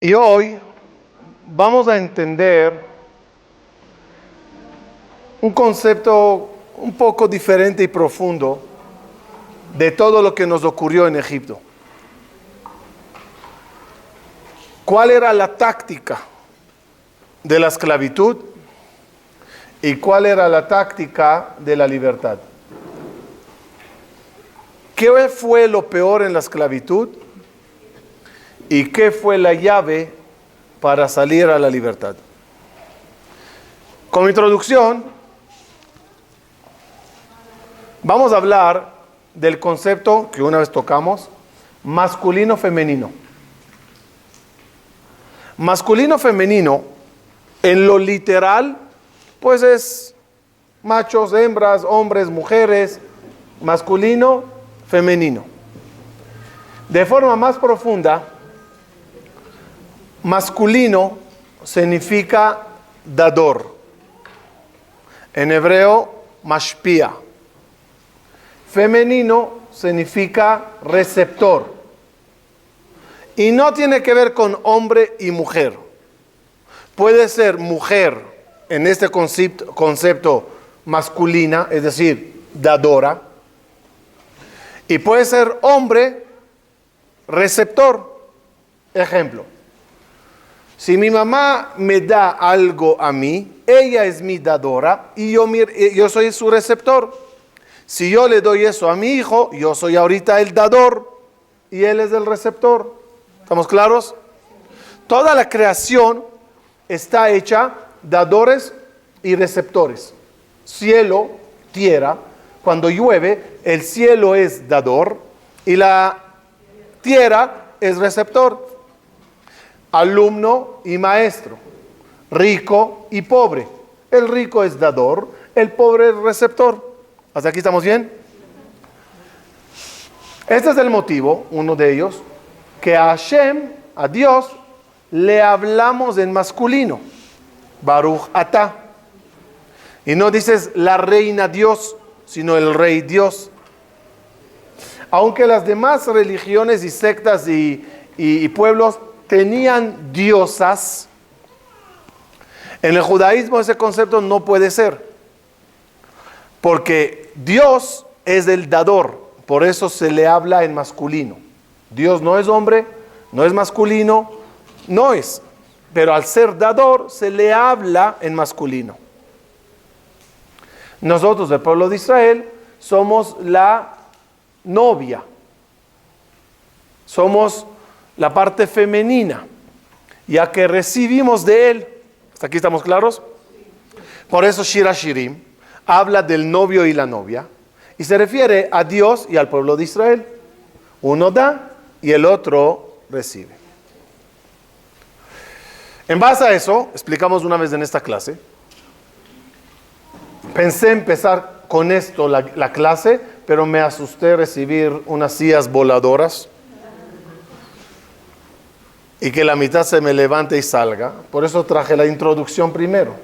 Y hoy vamos a entender un concepto un poco diferente y profundo de todo lo que nos ocurrió en Egipto. ¿Cuál era la táctica de la esclavitud y cuál era la táctica de la libertad? ¿Qué fue lo peor en la esclavitud y qué fue la llave para salir a la libertad? Como introducción, vamos a hablar del concepto que una vez tocamos, masculino-femenino. Masculino-femenino, en lo literal, pues es machos, hembras, hombres, mujeres, masculino, femenino. De forma más profunda, masculino significa dador. En hebreo, mashpia. Femenino significa receptor. Y no tiene que ver con hombre y mujer. Puede ser mujer en este concepto masculina, es decir, dadora. Y puede ser hombre receptor. Ejemplo. Si mi mamá me da algo a mí, ella es mi dadora y yo soy su receptor. Si yo le doy eso a mi hijo, yo soy ahorita el dador y él es el receptor. ¿Estamos claros? Toda la creación está hecha dadores y receptores. Cielo, tierra. Cuando llueve, el cielo es dador y la tierra es receptor. Alumno y maestro. Rico y pobre. El rico es dador, el pobre es receptor. ¿Hasta aquí estamos bien? Este es el motivo, uno de ellos, que a Hashem, a Dios, le hablamos en masculino. Baruch atá. Y no dices la reina Dios, sino el rey Dios. Aunque las demás religiones y sectas y pueblos tenían diosas, en el judaísmo ese concepto no puede ser. Porque Dios es el dador, por eso se le habla en masculino. Dios no es hombre, no es masculino, no es. Pero al ser dador se le habla en masculino. Nosotros, el pueblo de Israel, somos la novia. Somos la parte femenina, ya que recibimos de él. ¿Hasta aquí estamos claros? Por eso Shir HaShirim habla del novio y la novia y se refiere a Dios y al pueblo de Israel. Uno da y el otro recibe. En base a eso, explicamos una vez en esta clase, pensé empezar con esto la clase, pero me asusté recibir unas sillas voladoras y que la mitad se me levante y salga. Por eso traje la introducción primero.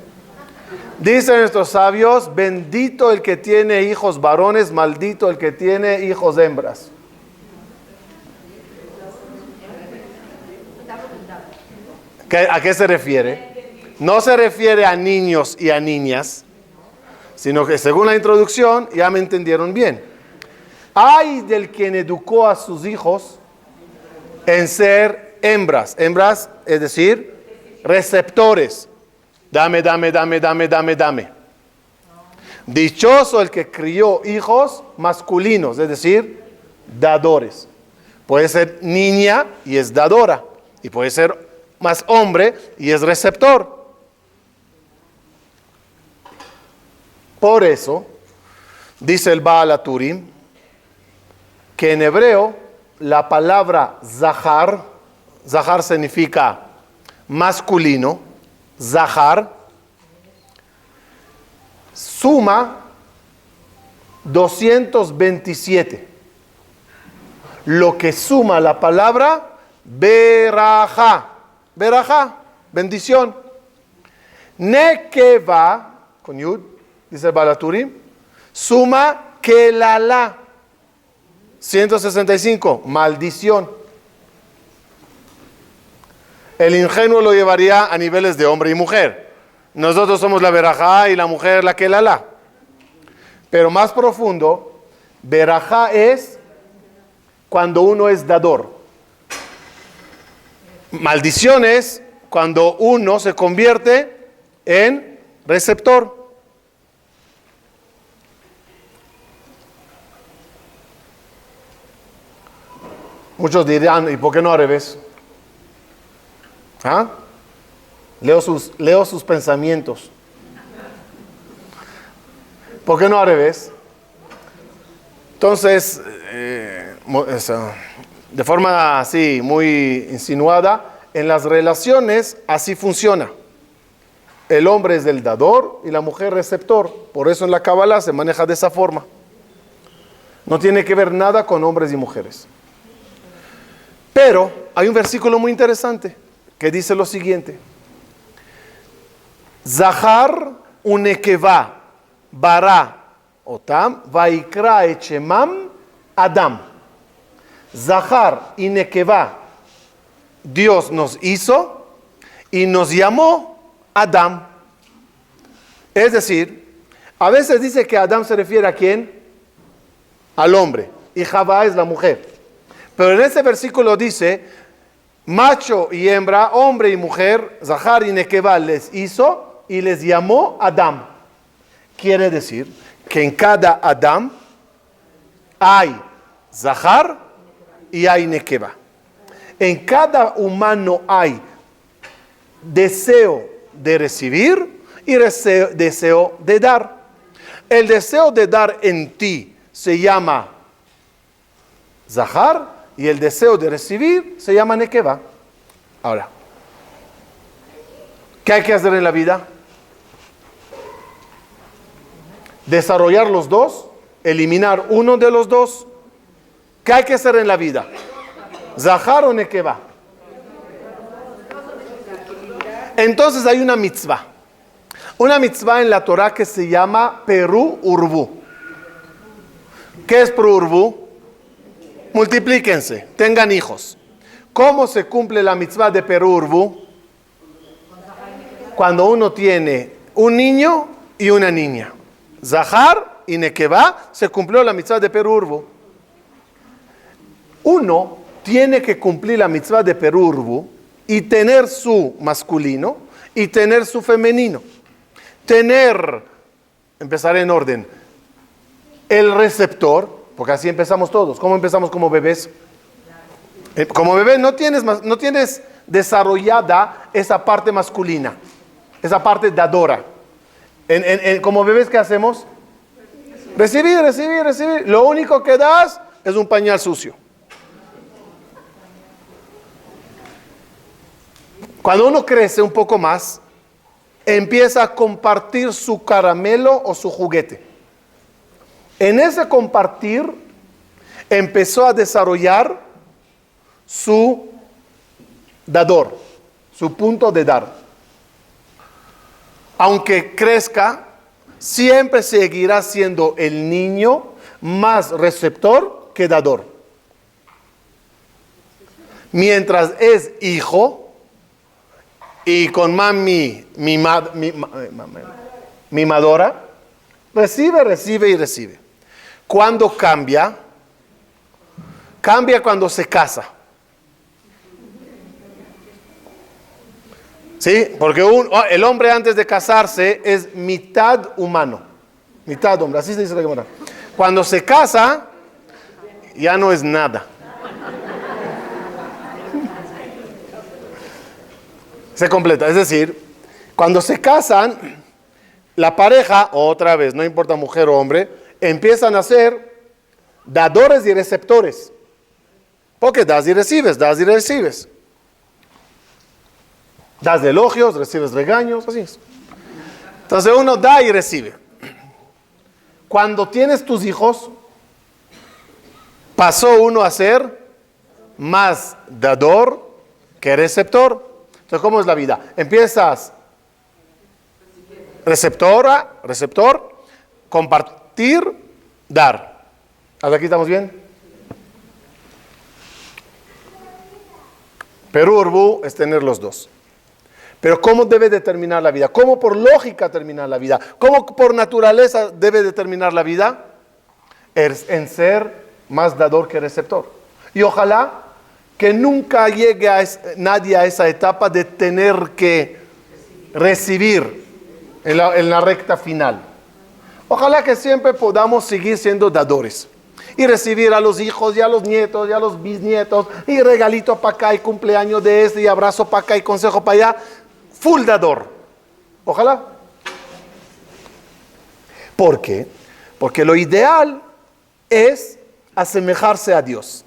Dicen nuestros sabios, bendito el que tiene hijos varones, maldito el que tiene hijos hembras. ¿A qué se refiere? No se refiere a niños y a niñas, sino que según la introducción ya me entendieron bien. Ay del quien educó a sus hijos en ser hembras. Hembras, es decir, receptores. Dame, dame, dame, dame, dame, dame. Dichoso el que crió hijos masculinos, es decir, dadores. Puede ser niña y es dadora. Y puede ser más hombre y es receptor. Por eso, dice el Baal HaTurim, que en hebreo la palabra zahar, zahar significa masculino, zahar, suma 227. Lo que suma la palabra berajá. Berajá, bendición. Nekeva, con yud, dice el Baal HaTurim, suma kelala. 165, maldición. El ingenuo lo llevaría a niveles de hombre y mujer. Nosotros somos la verajá y la mujer la kelalá. Pero más profundo, verajá es cuando uno es dador. Maldición es cuando uno se convierte en receptor. Muchos dirán, ¿y por qué no al revés? ¿Ah? Leo sus pensamientos. ¿Por qué no al revés? Entonces, de forma así, muy insinuada, en las relaciones así funciona. El hombre es el dador y la mujer receptor. Por eso en la Kabbalah se maneja de esa forma. No tiene que ver nada con hombres y mujeres. Pero hay un versículo muy interesante que dice lo siguiente. Zahar unekeva bara otam vaikra echemam Adam. Zahar y nekeva, Dios nos hizo y nos llamó Adam. Es decir, a veces dice que Adam se refiere a ¿quién? Al hombre, y Javá es la mujer. Pero en ese versículo dice, macho y hembra, hombre y mujer, Zahar y nekeva les hizo y les llamó Adam. Quiere decir que en cada Adam hay Zahar y hay nekeva. En cada humano hay deseo de recibir y deseo de dar. El deseo de dar en ti se llama Zahar y el deseo de recibir se llama nekeva. Ahora, ¿qué hay que hacer en la vida? Desarrollar los dos, eliminar uno de los dos. ¿Qué hay que hacer en la vida? Zahar o nekeva. Entonces hay una mitzvah. Una mitzvah en la Torah que se llama Peru Urbu. ¿Qué es Peru Urbu? Multiplíquense, tengan hijos. ¿Cómo se cumple la mitzvah de Peru Urbu? Cuando uno tiene un niño y una niña. Zahar y nekeva, se cumplió la mitzvah de Peru Urbu. Uno tiene que cumplir la mitzvah de Peru Urbu y tener su masculino y tener su femenino. Empezaré en orden, el receptor, porque así empezamos todos. ¿Cómo empezamos como bebés? Como bebé no tienes desarrollada esa parte masculina, esa parte dadora. Como bebés, ¿qué hacemos? Recibir. Lo único que das es un pañal sucio. Cuando uno crece un poco más, empieza a compartir su caramelo o su juguete. En ese compartir, empezó a desarrollar su dador, su punto de dar. Aunque crezca, siempre seguirá siendo el niño más receptor que dador. Mientras es hijo y con mami mimadora, recibe. ¿Cuándo cambia? Cambia cuando se casa. ¿Sí? Porque el hombre antes de casarse es mitad humano, mitad hombre, así se dice la Gemara. Cuando se casa, ya no es nada. Se completa, es decir, cuando se casan, la pareja, otra vez, no importa mujer o hombre, empiezan a ser dadores y receptores. Porque das y recibes. Das elogios, recibes regaños, así es. Entonces uno da y recibe. Cuando tienes tus hijos, pasó uno a ser más dador que receptor. Entonces, ¿cómo es la vida? Empiezas receptor, compartir, dar. ¿Hasta aquí estamos bien? Pero Urbu es tener los dos. Pero ¿cómo debe determinar la vida? ¿Cómo por lógica terminar la vida? ¿Cómo por naturaleza debe determinar la vida? Es en ser más dador que receptor. Y ojalá que nunca llegue nadie a esa etapa de tener que recibir en la recta final. Ojalá que siempre podamos seguir siendo dadores. Y recibir a los hijos y a los nietos y a los bisnietos. Y regalito para acá y cumpleaños de este y abrazo para acá y consejo para allá. Full dador. Ojalá. ¿Por qué? Porque lo ideal es asemejarse a Dios.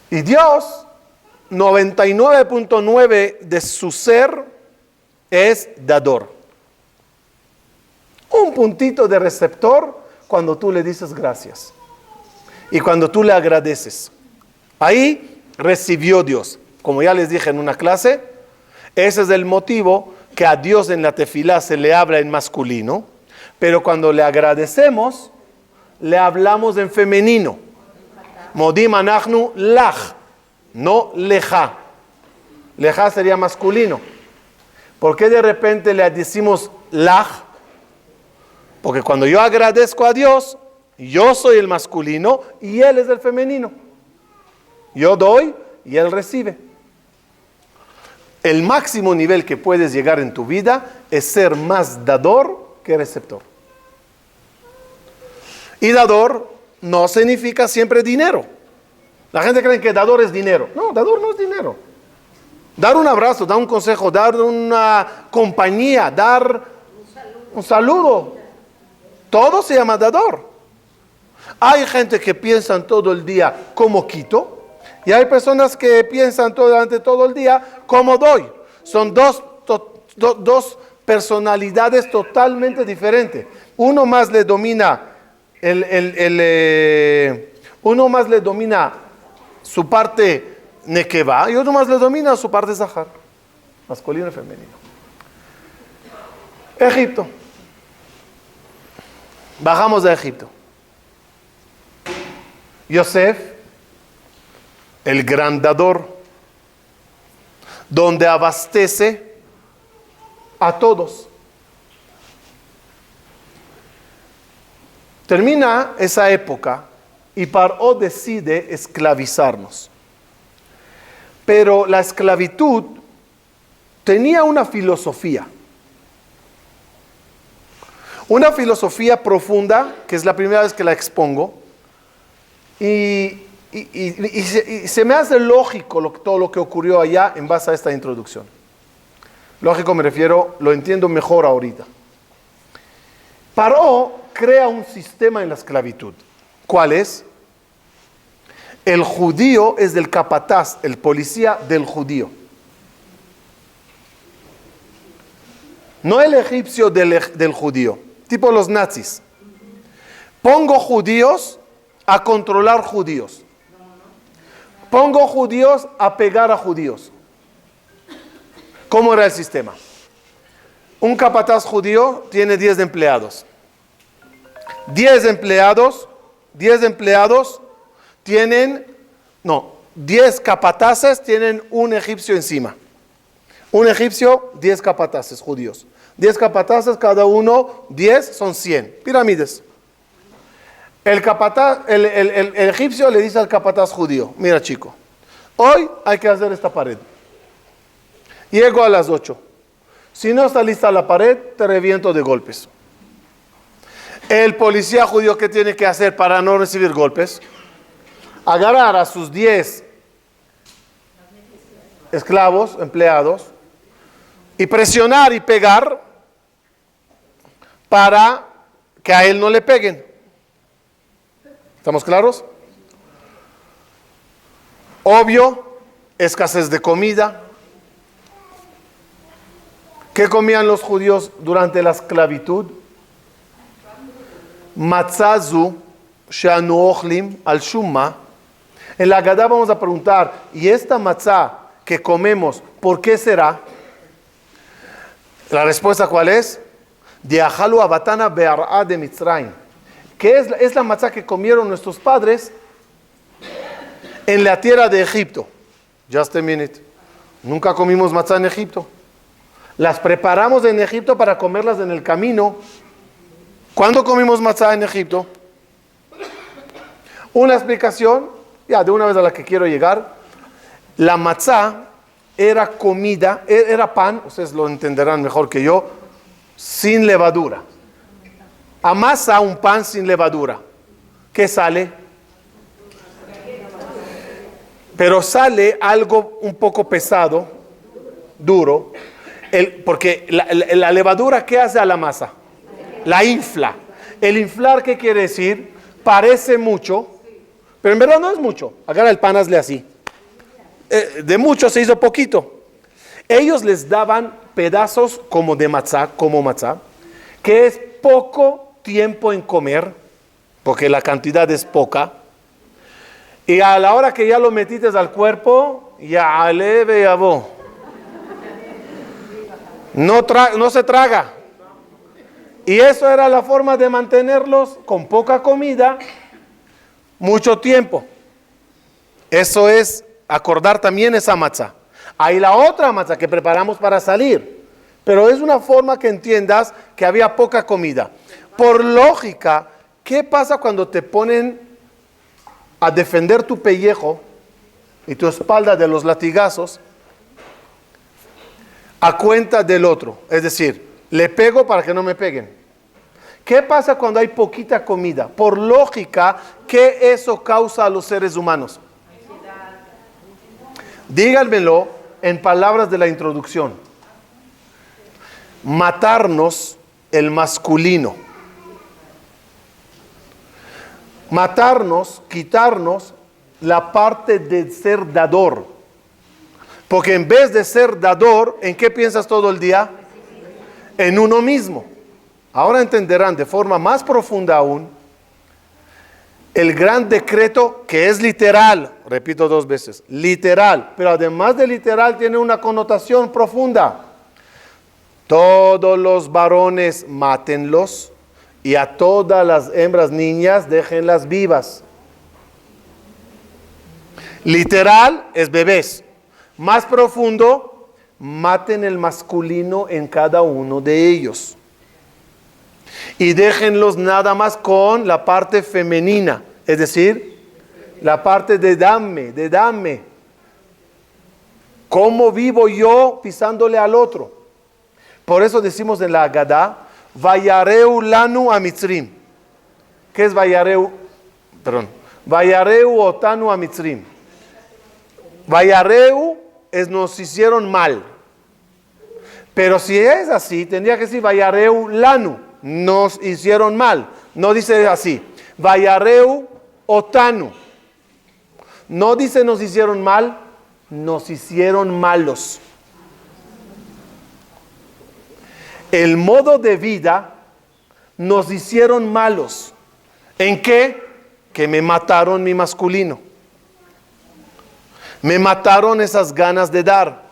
Y Dios, 99.9 de su ser es dador. Un puntito de receptor cuando tú le dices gracias. Y cuando tú le agradeces. Ahí recibió Dios. Como ya les dije en una clase, ese es el motivo que a Dios en la tefilá se le habla en masculino, pero cuando le agradecemos, le hablamos en femenino. Modim anachnu lach, no leja. Leja sería masculino. ¿Por qué de repente le decimos lach? Porque cuando yo agradezco a Dios, yo soy el masculino y Él es el femenino. Yo doy y Él recibe. El máximo nivel que puedes llegar en tu vida es ser más dador que receptor. Y dador no significa siempre dinero. La gente cree que dador es dinero. No, dador no es dinero. Dar un abrazo, dar un consejo, dar una compañía, dar un saludo. Todo se llama dador. Hay gente que piensa todo el día cómo quito. Y hay personas que piensan durante todo el día cómo doy. Son dos personalidades totalmente diferentes. Uno más le domina uno más le domina su parte nekeva y otro más le domina su parte zahar, masculino y femenino. Egipto. Bajamos de Egipto. Yosef, el gran dador, donde abastece a todos. Termina esa época y Paró decide esclavizarnos. Pero la esclavitud tenía una filosofía. Una filosofía profunda, que es la primera vez que la expongo, y se me hace lógico todo lo que ocurrió allá en base a esta introducción. Lógico me refiero, lo entiendo mejor ahorita. Paró crea un sistema en la esclavitud. ¿Cuál es? El judío es del capataz, el policía del judío. No el egipcio del judío, tipo los nazis. Pongo judíos a controlar judíos. Pongo judíos a pegar a judíos. ¿Cómo era el sistema? Un capataz judío tiene 10 empleados. 10 empleados tienen, 10 capataces tienen un egipcio encima. Un egipcio, 10 capataces judíos. 10 capataces, cada uno, 10 son 100. Pirámides. El egipcio le dice al capataz judío, mira chico, hoy hay que hacer esta pared. Llego a las 8. Si no está lista la pared, te reviento de golpes. El policía judío, ¿qué tiene que hacer para no recibir golpes? Agarrar a sus 10 esclavos, empleados, y presionar y pegar para que a él no le peguen. ¿Estamos claros? Obvio, escasez de comida. ¿Qué comían los judíos durante la esclavitud? Matzazu she'anu ochlim al shumma. En la Agadá vamos a preguntar, ¿y esta matzá que comemos, por qué será? La respuesta, ¿cuál es? De ajalu abatana be'ar'a de Mitzrayim. ¿Qué es la matzá que comieron nuestros padres en la tierra de Egipto. Just a minute. Nunca comimos matzá en Egipto. Las preparamos en Egipto para comerlas en el camino. ¿Cuándo comimos matzá en Egipto? Una explicación, ya de una vez a la que quiero llegar. La matzá era comida, era pan, ustedes lo entenderán mejor que yo, sin levadura. Amasa un pan sin levadura. ¿Qué sale? Pero sale algo un poco pesado, duro, porque la levadura, ¿qué hace a la masa? La infla. El inflar, ¿qué quiere decir? Parece mucho, pero en verdad no es mucho. Agarra el pan, hazle así. De mucho se hizo poquito. Ellos les daban pedazos como de matzá, que es poco tiempo en comer, porque la cantidad es poca. Y a la hora que ya lo metiste al cuerpo, ya aleve ya vos. No se traga. Y eso era la forma de mantenerlos con poca comida, mucho tiempo. Eso es acordar también esa matzá. Hay la otra matzá que preparamos para salir. Pero es una forma que entiendas que había poca comida. Por lógica, ¿qué pasa cuando te ponen a defender tu pellejo y tu espalda de los latigazos a cuenta del otro? Es decir, le pego para que no me peguen. ¿Qué pasa cuando hay poquita comida? Por lógica, ¿qué eso causa a los seres humanos? Díganmelo en palabras de la introducción. Matarnos el masculino. Matarnos, quitarnos la parte de ser dador. Porque en vez de ser dador, ¿en qué piensas todo el día? En uno mismo. Ahora entenderán de forma más profunda aún el gran decreto que es literal, repito 2 veces, literal, pero además de literal tiene una connotación profunda. Todos los varones mátenlos y a todas las hembras niñas déjenlas vivas. Literal es bebés. Más profundo, maten el masculino en cada uno de ellos. Y déjenlos nada más con la parte femenina, es decir, la parte de dame. ¿Cómo vivo yo pisándole al otro? Por eso decimos en la Agadá, Vayareu lanu a Mitzrim. ¿Qué es Vayareu? Perdón. Vayareu otanu a Mitzrim. Vayareu es nos hicieron mal. Pero si es así, tendría que decir Vayareu lanu. Nos hicieron mal. No dice así. Vayareu otanu. No dice nos hicieron mal, nos hicieron malos. El modo de vida nos hicieron malos. ¿En qué? Que me mataron mi masculino. Me mataron esas ganas de dar.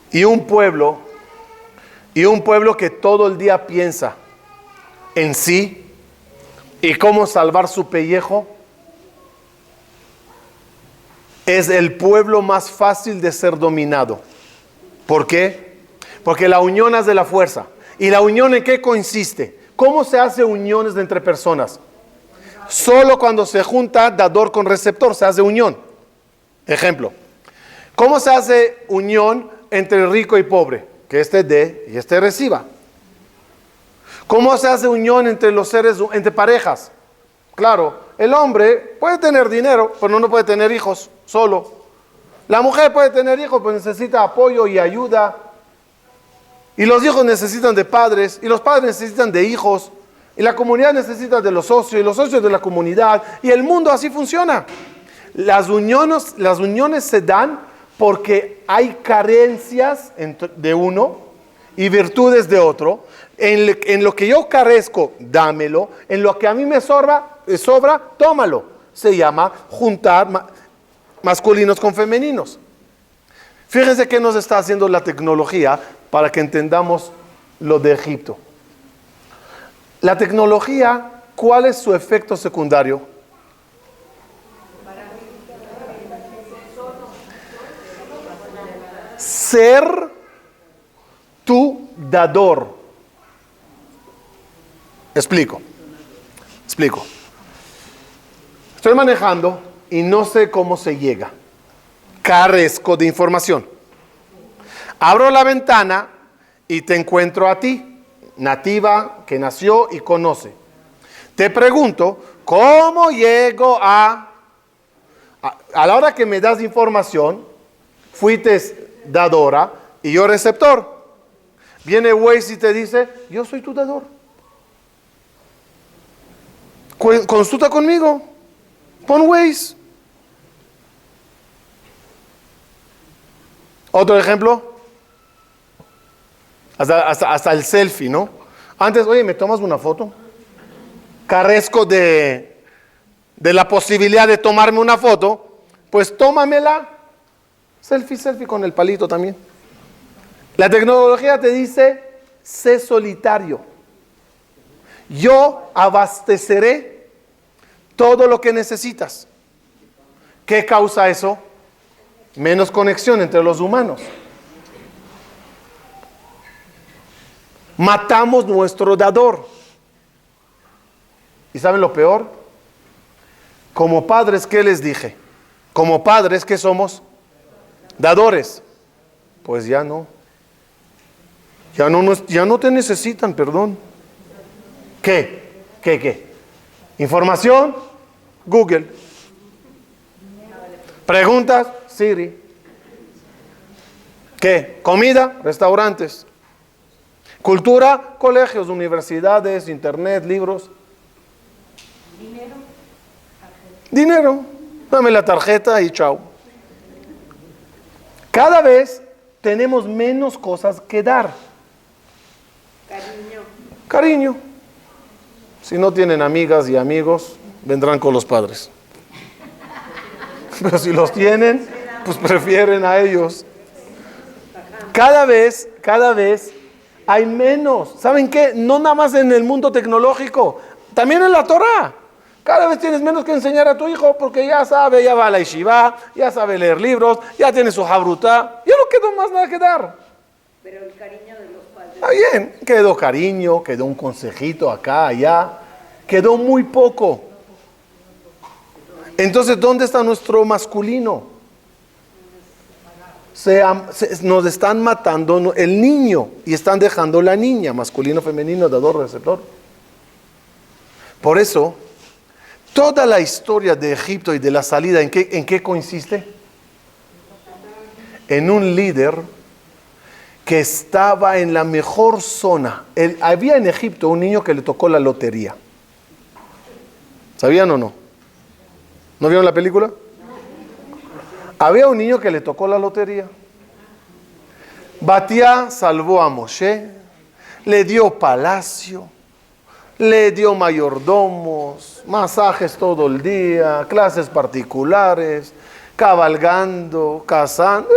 Y un pueblo que todo el día piensa en sí y cómo salvar su pellejo, es el pueblo más fácil de ser dominado. ¿Por qué? Porque la unión hace la fuerza. ¿Y la unión en qué consiste? ¿Cómo se hace uniones entre personas? Solo cuando se junta dador con receptor se hace unión. Ejemplo. ¿Cómo se hace unión entre rico y pobre? Que este dé y este reciba. ¿Cómo se hace unión entre los seres, entre parejas? Claro, el hombre puede tener dinero, pero no puede tener hijos solo. La mujer puede tener hijos, pero necesita apoyo y ayuda. Y los hijos necesitan de padres, y los padres necesitan de hijos. Y la comunidad necesita de los socios, y los socios de la comunidad. Y el mundo así funciona. Las uniones se dan porque hay carencias de uno y virtudes de otro. En lo que yo carezco, dámelo. En lo que a mí me sobra, tómalo. Se llama juntar masculinos con femeninos. Fíjense qué nos está haciendo la tecnología para que entendamos lo de Egipto. La tecnología, ¿cuál es su efecto secundario? Ser tu dador. Explico. Estoy manejando y no sé cómo se llega. Carezco de información. Abro la ventana y te encuentro a ti, nativa que nació y conoce. Te pregunto, ¿cómo llego a la hora que me das información, fuiste dadora y yo receptor? Viene Waze y te dice, yo soy tu dador. Consulta conmigo. Pon Waze. Otro ejemplo. Hasta el selfie, ¿no? Antes, oye, ¿me tomas una foto? Carezco de la posibilidad de tomarme una foto. Pues tómamela. Selfie con el palito también. La tecnología te dice, sé solitario. Yo abasteceré todo lo que necesitas. ¿Qué causa eso? Menos conexión entre los humanos. Matamos nuestro dador. ¿Y saben lo peor? Como padres, ¿qué les dije? Como padres, ¿qué somos? Dadores. Pues ya no. Ya no te necesitan, perdón. ¿Qué? Información, Google. Preguntas, Siri. ¿Qué? Comida, restaurantes. Cultura, colegios, universidades, internet, libros. Dinero. Dame la tarjeta y chao. Cada vez tenemos menos cosas que dar. Cariño. Si no tienen amigas y amigos, vendrán con los padres. Pero si los tienen, pues prefieren a ellos. Cada vez hay menos. ¿Saben qué? No nada más en el mundo tecnológico, también en la Torah. Cada vez tienes menos que enseñar a tu hijo porque ya sabe, ya va a la yeshiva, ya sabe leer libros, ya tiene su jabrutá. Ya no quedó más nada que dar. Pero el cariño de los padres. Está bien, quedó cariño, quedó un consejito acá, allá. Quedó muy poco. Entonces, ¿dónde está nuestro masculino? Nos están matando el niño y están dejando la niña, masculino, femenino, dador, receptor. Por eso, toda la historia de Egipto y de la salida, ¿en qué consiste? En un líder que estaba en la mejor zona. Había en Egipto un niño que le tocó la lotería. ¿Sabían o no? ¿No vieron la película? Había un niño que le tocó la lotería. Batia salvó a Moshe, le dio palacio, le dio mayordomos, masajes todo el día, clases particulares, cabalgando, cazando,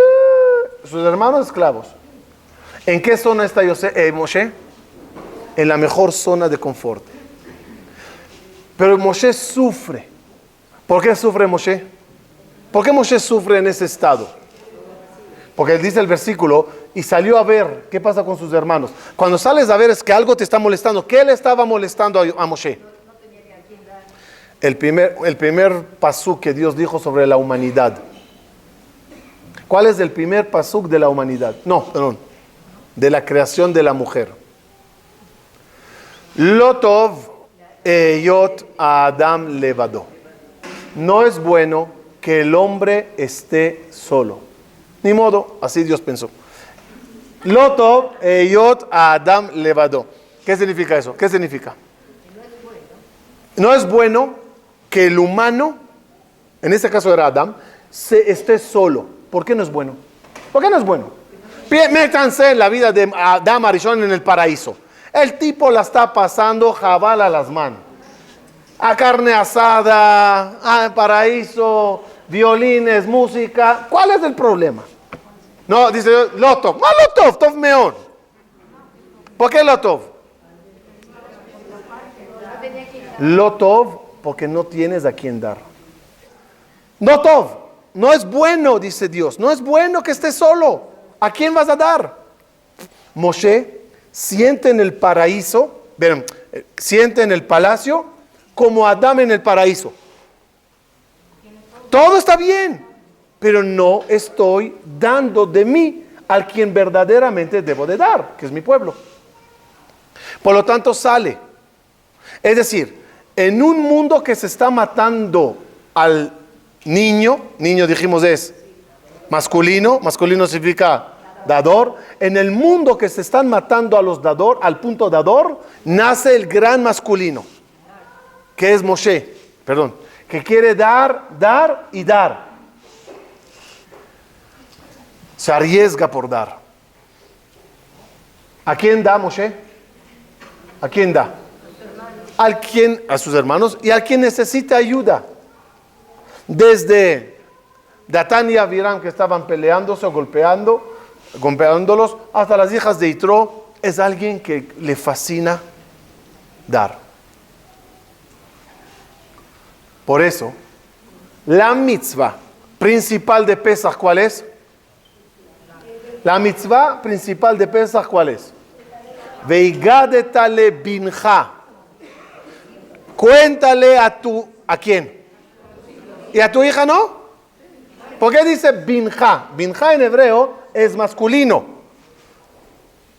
sus hermanos esclavos. ¿En qué zona está Moshe? En la mejor zona de confort. Pero Moshe sufre. ¿Por qué sufre Moshe? ¿Por qué Moshe sufre en ese estado? Porque dice el versículo, y salió a ver qué pasa con sus hermanos. Cuando sales a ver es que algo te está molestando. ¿Qué le estaba molestando a Moshe? El primer pasuk que Dios dijo sobre la humanidad. ¿Cuál es el primer pasuk de la humanidad? No, perdón. De la creación de la mujer. Lotov eyot Adam levado. No es bueno que el hombre esté solo. Ni modo, así Dios pensó. Lotov eyot Adam levado. ¿Qué significa eso? ¿Qué significa? No es bueno que el humano, en este caso era Adam, esté solo. ¿Por qué no es bueno? ¿Por qué no es bueno? Métanse en la vida de Adam Arishon en el paraíso. El tipo la está pasando jabal a las manos. A carne asada, a paraíso, violines, música. ¿Cuál es el problema? No, dice Lotov. No, Lotov, Tov Meón. ¿Por qué lo tov? Lo tov, porque no tienes a quien dar. No tov, no es bueno, dice Dios, no es bueno que estés solo. ¿A quién vas a dar? Moshe siente en el paraíso, siente en el palacio como Adán en el paraíso. Todo está bien, pero no estoy dando de mí al quien verdaderamente debo de dar, que es mi pueblo. Por lo tanto sale. Es decir, en un mundo que se está matando al niño dijimos es masculino significa dador. En el mundo que se están matando a los dador, al punto dador, nace el gran masculino, que es Moshe, que quiere dar y dar. Se arriesga por dar. ¿A quién da Moshe? ¿A quién da? A sus hermanos y a quien necesita ayuda. Desde Datán y Abiram, que estaban peleándose o golpeándolos, hasta las hijas de Yitro, es alguien que le fascina dar. Por eso, la mitzvah principal de Pesach, ¿cuál es? La mitzvah principal de Pesach, ¿cuál es? Veigadeta le binja. Cuéntale ¿a quién? ¿Y a tu hija no? ¿Por qué dice binja? Binja en hebreo es masculino.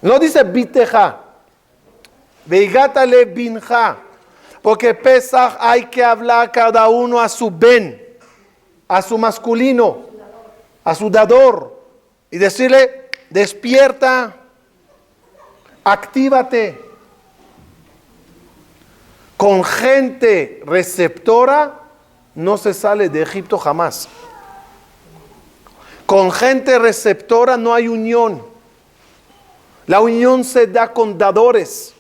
No dice biteja. Veigátale binja. Porque Pesach hay que hablar cada uno a su ben, a su masculino, a su dador. Y decirle, despierta, actívate. Con gente receptora no se sale de Egipto jamás. Con gente receptora no hay unión. La unión se da con dadores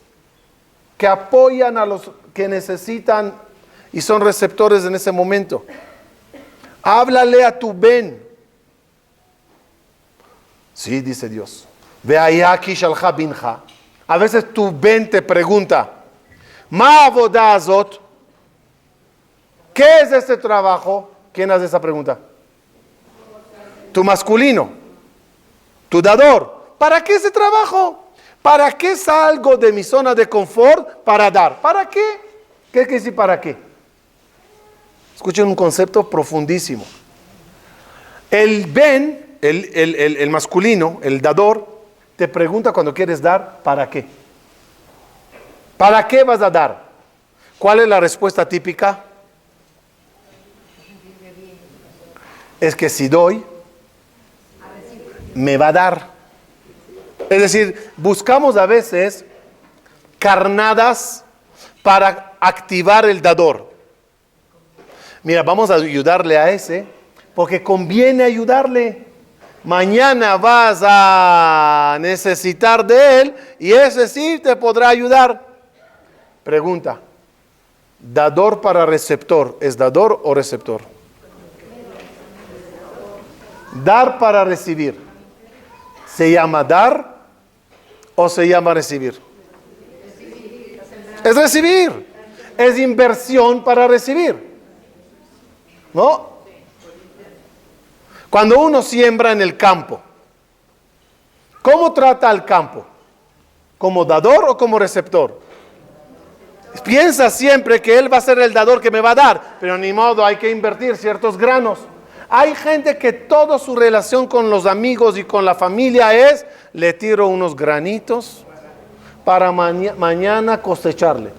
que apoyan a los que necesitan y son receptores en ese momento. Háblale a tu ben. Sí, dice Dios. Ve allá aquí shalcha binja. A veces tu ben te pregunta, Ma avodah azot, ¿qué es este trabajo? ¿Quién hace esa pregunta? Tu masculino, tu dador. ¿Para qué ese trabajo? ¿Para qué salgo de mi zona de confort para dar? ¿Para qué? ¿Qué quiere decir para qué? Escuchen un concepto profundísimo. El ben, el masculino, el dador, te pregunta cuando quieres dar, ¿para qué? ¿Para qué vas a dar? ¿Cuál es la respuesta típica? Es que si doy, me va a dar. Es decir, buscamos a veces carnadas para activar el dador. Mira, vamos a ayudarle a ese, porque conviene ayudarle. Mañana vas a necesitar de él y ese sí te podrá ayudar. Pregunta, ¿dador para receptor es dador o receptor? Dar para recibir, ¿se llama dar o se llama recibir? Es recibir, es inversión para recibir, ¿no? Cuando uno siembra en el campo, ¿cómo trata al campo? ¿Como dador o como receptor? Piensa siempre que él va a ser el dador que me va a dar, pero ni modo, hay que invertir ciertos granos. Hay gente que toda su relación con los amigos y con la familia es, le tiro unos granitos para mañana cosecharle.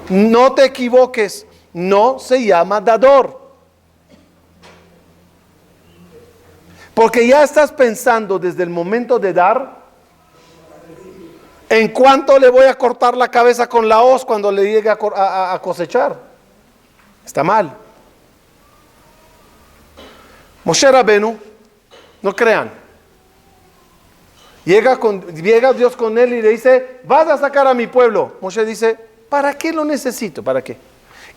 No te equivoques, no se llama dador. Porque ya estás pensando desde el momento de dar, ¿en cuánto le voy a cortar la cabeza con la hoz cuando le llegue a cosechar? Está mal. Moshe Rabenu, no crean, llega Dios con él y le dice, vas a sacar a mi pueblo. Moshe dice, ¿para qué lo necesito? ¿Para qué?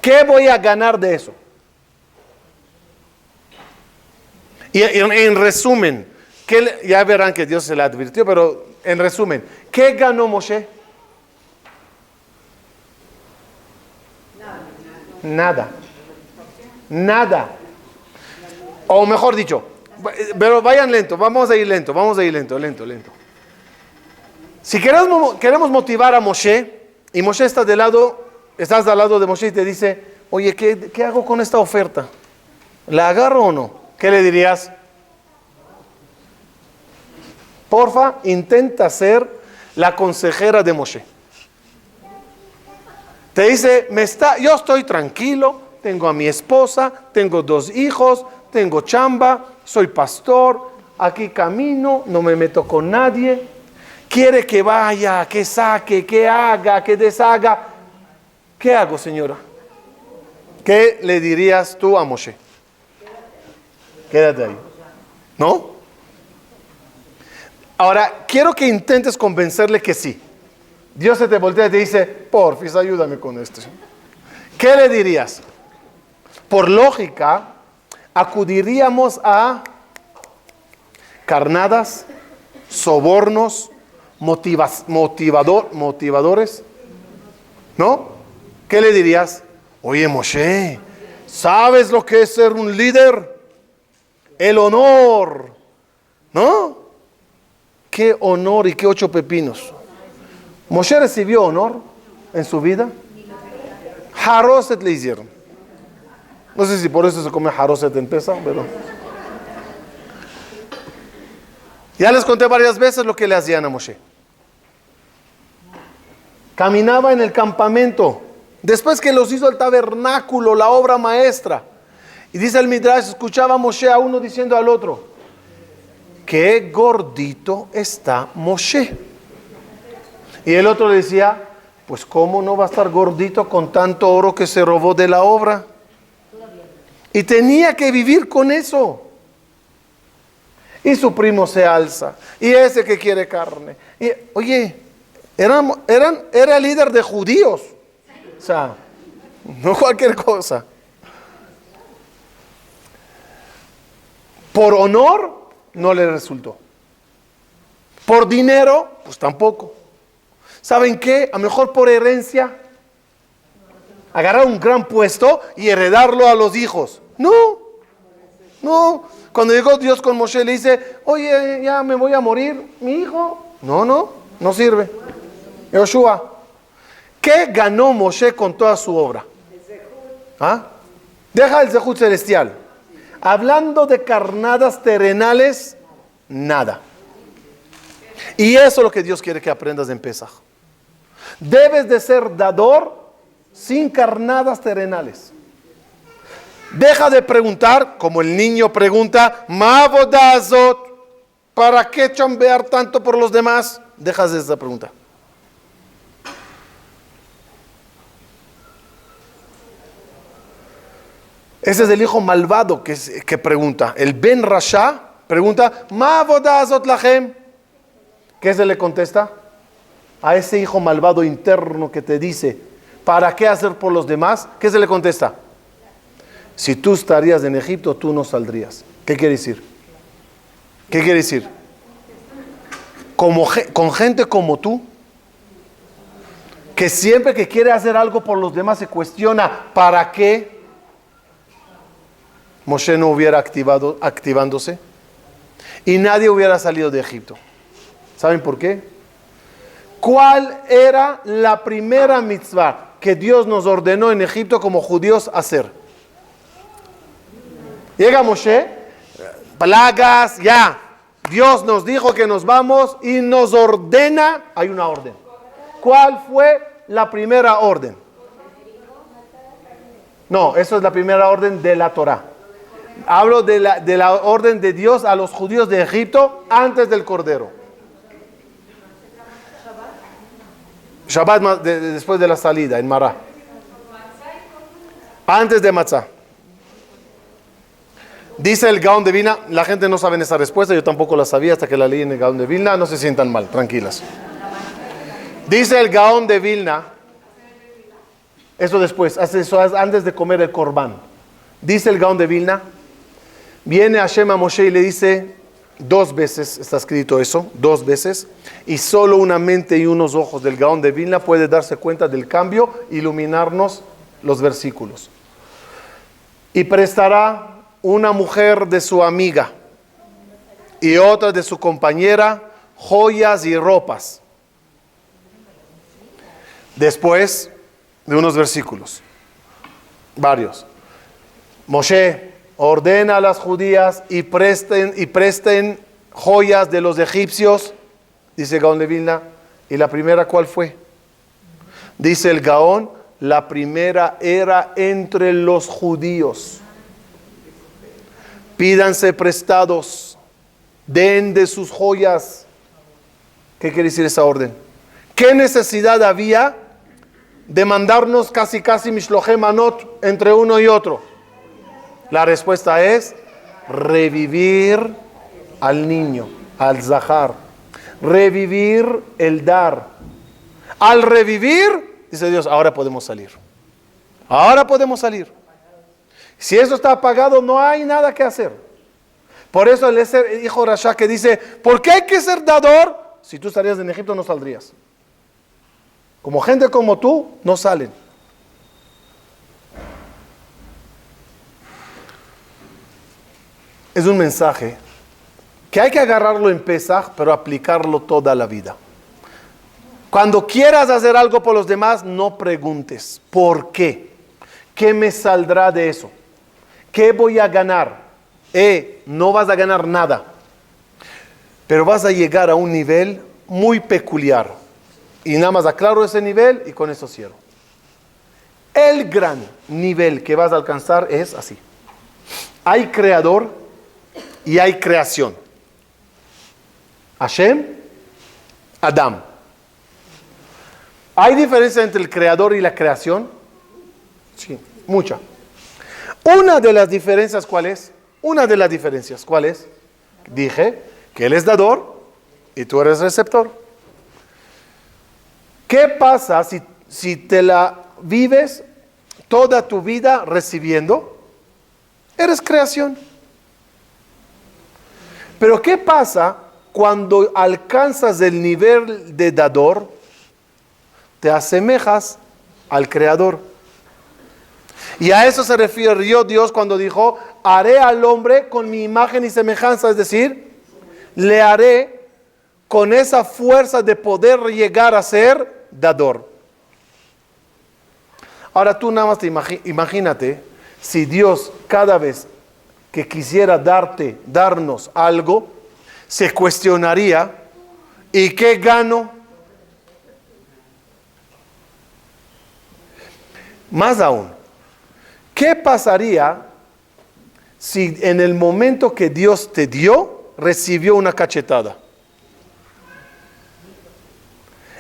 ¿Qué voy a ganar de eso? Y en resumen, ya verán que Dios se le advirtió, pero en resumen, ¿qué ganó Moshe? Nada. Nada. O mejor dicho, pero vayan lento, vamos a ir lento, lento. Si queremos motivar a Moshe, y Moshe estás al lado de Moshe y te dice, oye, ¿qué hago con esta oferta? ¿La agarro o no? ¿Qué le dirías? Porfa, intenta ser la consejera de Moshe. Te dice, yo estoy tranquilo, tengo a mi esposa, tengo 2 hijos, tengo chamba, soy pastor, aquí camino, no me meto con nadie. Quiere que vaya, que saque, que haga, que deshaga. ¿Qué hago, señora? ¿Qué le dirías tú a Moshe? Quédate ahí. ¿No? Ahora, quiero que intentes convencerle que sí. Dios se te voltea y te dice, porfis, ayúdame con esto. ¿Qué le dirías? Por lógica, acudiríamos a carnadas, sobornos, motivadores, ¿no? ¿Qué le dirías? Oye, Moshe, ¿sabes lo que es ser un líder? El honor, ¿no? ¿Qué honor y qué 8 pepinos? ¿Moshe recibió honor en su vida? Haroset le hicieron. No sé si por eso se come Haroset en Pesach, pero... Ya les conté varias veces lo que le hacían a Moshe. Caminaba en el campamento. Después que los hizo el tabernáculo, la obra maestra. Y dice el Midrash, escuchaba a Moshe a uno diciendo al otro, qué gordito está Moshe. Y el otro le decía, pues cómo no va a estar gordito con tanto oro que se robó de la obra. Y tenía que vivir con eso. Y su primo se alza. Y ese que quiere carne. Y, oye, era líder de judíos. O sea, no cualquier cosa. Por honor, no le resultó. Por dinero, pues tampoco. ¿Saben qué? A lo mejor por herencia. Agarrar un gran puesto y heredarlo a los hijos. No. Cuando llegó Dios con Moshe le dice, oye, ya me voy a morir, mi hijo. No sirve. Yoshua, ¿qué ganó Moshe con toda su obra? ¿Ah? Deja el Zehut celestial. Hablando de carnadas terrenales, nada. Y eso es lo que Dios quiere que aprendas en Pesaj. Debes de ser dador sin carnadas terrenales. Deja de preguntar, como el niño pregunta, ¿Ma vodazot? ¿Para qué chambear tanto por los demás? Dejas de esa pregunta. Ese es el hijo malvado que pregunta. El Ben Rasha pregunta, ¿Ma vodazot lachem? ¿Qué se le contesta? A ese hijo malvado interno que te dice, ¿para qué hacer por los demás? ¿Qué se le contesta? Si tú estarías en Egipto, tú no saldrías. ¿Qué quiere decir? ¿Qué quiere decir? Con gente como tú, que siempre que quiere hacer algo por los demás se cuestiona, ¿para qué? Moshe no hubiera activándose y nadie hubiera salido de Egipto. ¿Saben por qué? ¿Cuál era la primera mitzvah que Dios nos ordenó en Egipto como judíos hacer? Llega Moshe, plagas, ya. Dios nos dijo que nos vamos y nos ordena, hay una orden. ¿Cuál fue la primera orden? No, eso es la primera orden de la Torah. Hablo de la orden de Dios a los judíos de Egipto antes del Cordero. Shabbat después de la salida en Mará. Antes de Matzah. Dice el Gaón de Vilna, la gente no sabe esa respuesta, yo tampoco la sabía hasta que la leí en el Gaón de Vilna, no se sientan mal, tranquilas. Dice el Gaón de Vilna, eso después, eso antes de comer el Corbán. Dice el Gaón de Vilna, viene Hashem a Moshe y le dice, 2 veces está escrito eso, 2 veces, y solo una mente y unos ojos del Gaón de Vilna puede darse cuenta del cambio, iluminarnos los versículos. Y prestará una mujer de su amiga y otra de su compañera joyas y ropas. Después de unos versículos, varios, Moshe ordena a las judías y presten joyas de los egipcios, dice Gaón de Vilna. ¿Y la primera cuál fue? Dice el Gaón, la primera era entre los judíos. Pídanse prestados, den de sus joyas. ¿Qué quiere decir esa orden? ¿Qué necesidad había de mandarnos casi mishloche manot entre uno y otro? La respuesta es revivir al niño, al zahar, revivir el dar. Al revivir, dice Dios, ahora podemos salir. Ahora podemos salir. Si eso está apagado, no hay nada que hacer. Por eso el hijo Rasha que dice, ¿por qué hay que ser dador? Si tú estarías en Egipto no saldrías. Como gente como tú, no salen. Es un mensaje que hay que agarrarlo en Pesaj, pero aplicarlo toda la vida. Cuando quieras hacer algo por los demás, no preguntes, ¿por qué? ¿Qué me saldrá de eso? ¿Qué voy a ganar? No vas a ganar nada. Pero vas a llegar a un nivel muy peculiar. Y nada más aclaro ese nivel y con eso cierro. El gran nivel que vas a alcanzar es así. Hay creador y hay creación. Hashem, Adam. ¿Hay diferencia entre el creador y la creación? Sí, mucha. Una de las diferencias, ¿cuál es? ¿Cuál es? Dije que él es dador y tú eres receptor. ¿Qué pasa si te la vives toda tu vida recibiendo? Eres creación. Pero ¿qué pasa cuando alcanzas el nivel de dador? Te asemejas al creador. Y a eso se refirió Dios cuando dijo, haré al hombre con mi imagen y semejanza, es decir, le haré con esa fuerza de poder llegar a ser dador. Ahora tú nada más imagínate, si Dios cada vez que quisiera darnos algo, se cuestionaría, ¿y qué gano? Más aún, ¿qué pasaría si en el momento que Dios te dio, recibió una cachetada?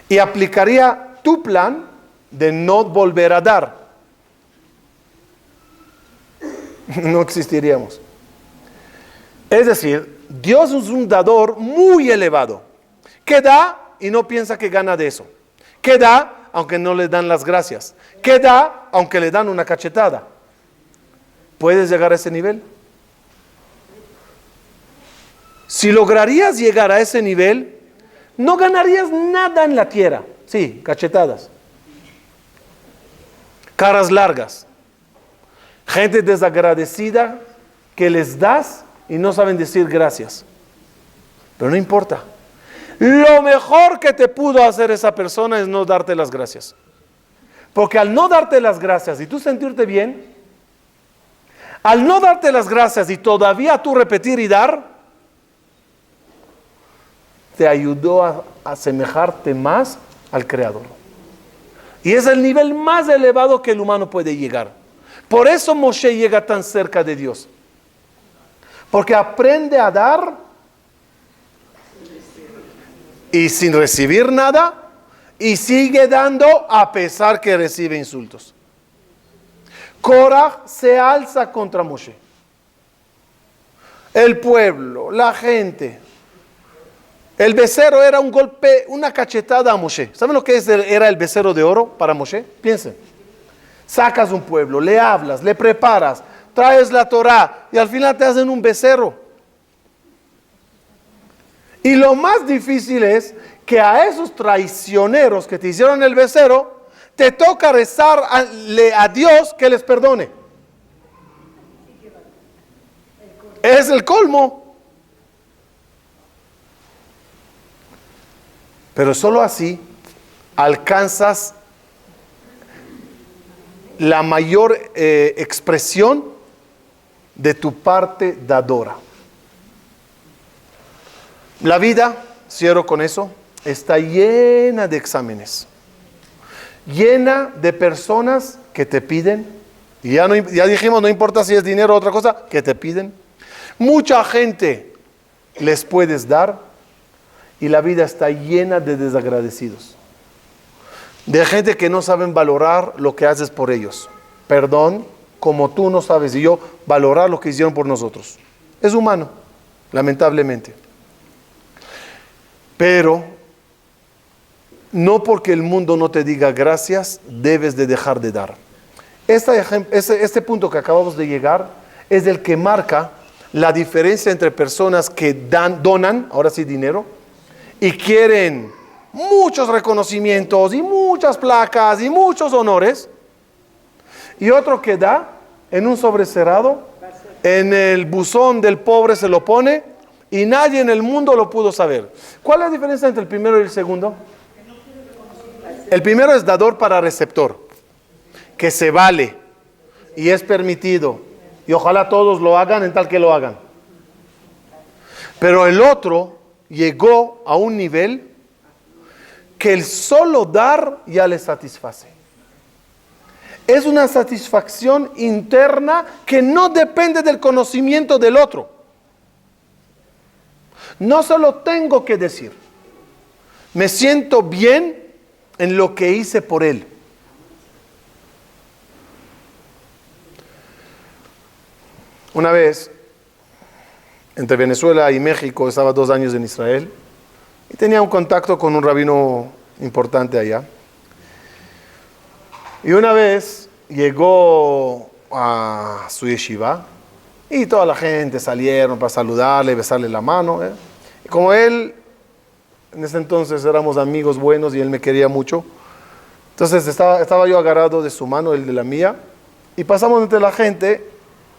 Y aplicaría tu plan de no volver a dar. No existiríamos. Es decir, Dios es un dador muy elevado, que da y no piensa que gana de eso, que da aunque no le dan las gracias, que da aunque le dan una cachetada. ¿Puedes llegar a ese nivel? Si lograrías llegar a ese nivel, no ganarías nada en la tierra. Sí, cachetadas, caras largas, gente desagradecida que les das y no saben decir gracias. Pero no importa. Lo mejor que te pudo hacer esa persona es no darte las gracias. Porque al no darte las gracias y tú sentirte bien, al no darte las gracias y todavía tú repetir y dar, te ayudó a asemejarte más al Creador. Y es el nivel más elevado que el humano puede llegar. Por eso Moshe llega tan cerca de Dios. Porque aprende a dar y sin recibir nada, y sigue dando a pesar que recibe insultos. Korah se alza contra Moshe. El pueblo, la gente. El becerro era un golpe, una cachetada a Moshe. ¿Saben lo que era el becerro de oro para Moshe? Piensen. Sacas un pueblo, le hablas, le preparas, traes la Torá y al final te hacen un becerro. Y lo más difícil es que a esos traicioneros que te hicieron el becerro, te toca rezarle a Dios que les perdone. Es el colmo. Pero solo así alcanzas la mayor expresión de tu parte dadora. La vida, cierro con eso, está llena de exámenes, llena de personas que te piden, y ya dijimos, no importa si es dinero o otra cosa, que te piden. Mucha gente les puedes dar, y la vida está llena de desagradecidos, de gente que no saben valorar lo que haces por ellos. Perdón, como tú no sabes y yo valorar lo que hicieron por nosotros. Es humano, lamentablemente. Pero no porque el mundo no te diga gracias, debes de dejar de dar. Este punto que acabamos de llegar es el que marca la diferencia entre personas que donan, ahora sí dinero, y quieren muchos reconocimientos y muchas placas y muchos honores, y otro que da en un sobrecerrado, en el buzón del pobre se lo pone, y nadie en el mundo lo pudo saber. ¿Cuál es la diferencia entre el primero y el segundo? El primero es dador para receptor, que se vale y es permitido, y ojalá todos lo hagan en tal que lo hagan. Pero el otro llegó a un nivel que el solo dar ya le satisface. Es una satisfacción interna que no depende del conocimiento del otro. No se lo tengo que decir. Me siento bien en lo que hice por él. Una vez, entre Venezuela y México, estaba 2 años en Israel y tenía un contacto con un rabino importante allá. Y una vez llegó a su yeshiva y toda la gente salieron para saludarle, besarle la mano. Y como él, en ese entonces éramos amigos buenos y él me quería mucho, entonces estaba yo agarrado de su mano, él de la mía, y pasamos entre la gente,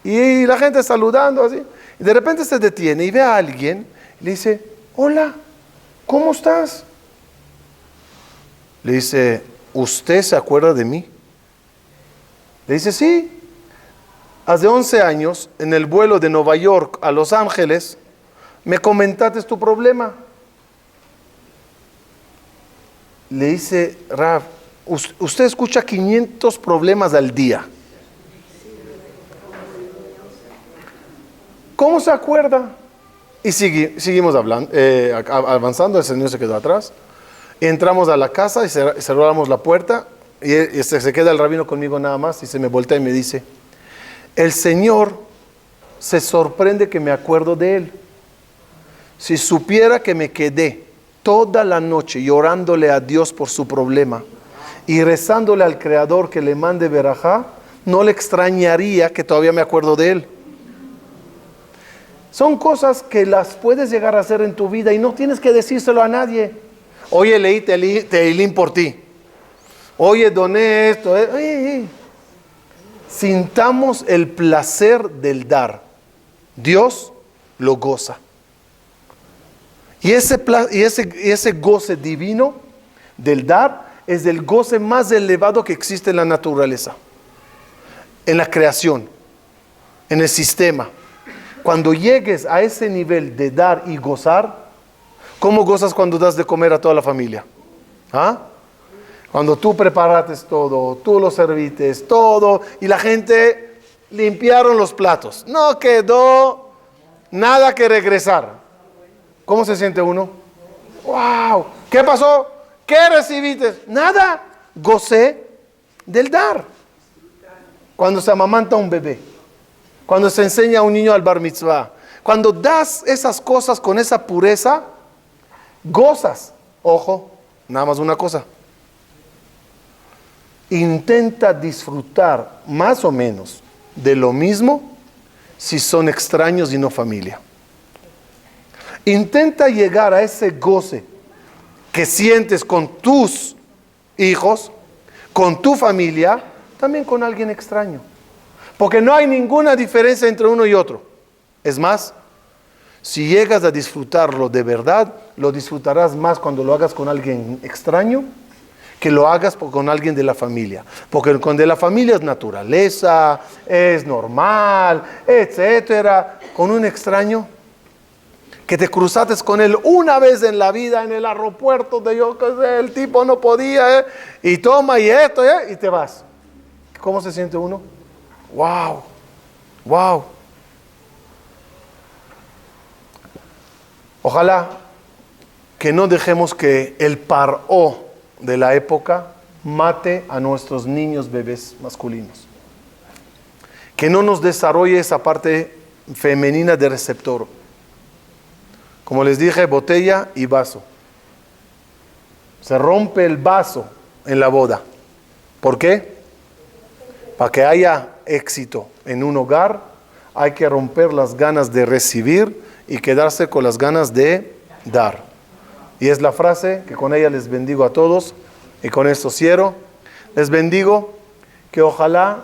y la gente saludando así, y de repente se detiene y ve a alguien, y le dice, hola, ¿cómo estás? Le dice, ¿usted se acuerda de mí? Le dice, sí. Hace 11 años, en el vuelo de Nueva York a Los Ángeles, me comentaste tu problema. Le dice, Rav, usted escucha 500 problemas al día. ¿Cómo se acuerda? Y seguimos hablando, avanzando, el señor se quedó atrás. Entramos a la casa y cerramos la puerta, y se queda el rabino conmigo nada más, y se me voltea y me dice, el Señor se sorprende que me acuerdo de él. Si supiera que me quedé toda la noche llorándole a Dios por su problema y rezándole al Creador que le mande verajá, no le extrañaría que todavía me acuerdo de él. Son cosas que las puedes llegar a hacer en tu vida y no tienes que decírselo a nadie. Oye, leí Teilín por ti. Oye, doné esto. Sintamos el placer del dar. Dios lo goza. Y ese goce divino del dar es el goce más elevado que existe en la naturaleza, en la creación, en el sistema. Cuando llegues a ese nivel de dar y gozar, ¿cómo gozas cuando das de comer a toda la familia? ¿Ah? Cuando tú preparaste todo, tú lo serviste todo, y la gente limpiaron los platos. No quedó nada que regresar. ¿Cómo se siente uno? ¡Wow! ¿Qué pasó? ¿Qué recibiste? Nada. Gocé del dar. Cuando se amamanta un bebé, cuando se enseña a un niño al bar mitzvah, cuando das esas cosas con esa pureza, gozas. Ojo, nada más una cosa. Intenta disfrutar más o menos de lo mismo si son extraños y no familia. Intenta llegar a ese goce que sientes con tus hijos, con tu familia, también con alguien extraño. Porque no hay ninguna diferencia entre uno y otro. Es más, si llegas a disfrutarlo de verdad, lo disfrutarás más cuando lo hagas con alguien extraño que lo hagas con alguien de la familia. Porque con de la familia es naturaleza, es normal, etcétera. Con un extraño, que te cruzaste con él una vez en la vida en el aeropuerto, de yo qué sé, el tipo no podía, y toma y esto, y te vas. ¿Cómo se siente uno? ¡Wow! ¡Wow! Ojalá que no dejemos que el paró de la época mate a nuestros niños bebés masculinos. Que no nos desarrolle esa parte femenina de receptor. Como les dije, botella y vaso. Se rompe el vaso en la boda. ¿Por qué? Para que haya éxito en un hogar, hay que romper las ganas de recibir y quedarse con las ganas de dar. Y es la frase que con ella les bendigo a todos, y con esto cierro. Les bendigo que ojalá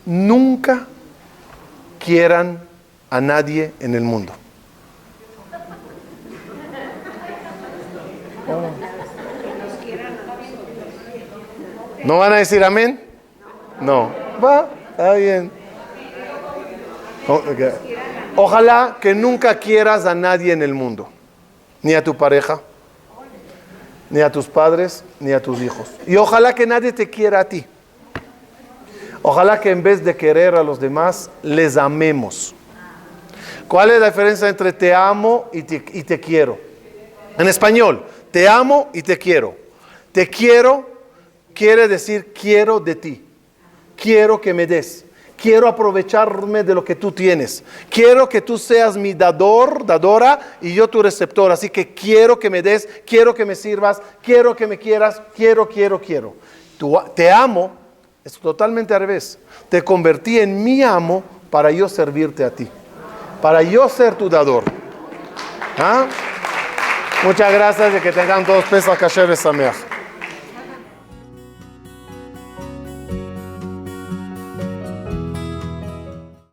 nunca quieran a nadie en el mundo. ¿No van a decir amén? No. Va, está bien. Okay. Ojalá que nunca quieras a nadie en el mundo. Ni a tu pareja, ni a tus padres, ni a tus hijos. Y ojalá que nadie te quiera a ti. Ojalá que en vez de querer a los demás, les amemos. ¿Cuál es la diferencia entre te amo y te quiero? En español, te amo y te quiero. Te quiero quiere decir quiero de ti. Quiero que me des. Quiero aprovecharme de lo que tú tienes. Quiero que tú seas mi dadora, y yo tu receptor. Así que quiero que me des, quiero que me sirvas, quiero que me quieras, quiero. Te amo es totalmente al revés. Te convertí en mi amo para yo servirte a ti. Para yo ser tu dador. ¿Ah? Muchas gracias y que tengan todos Pesach Kasher Sameach.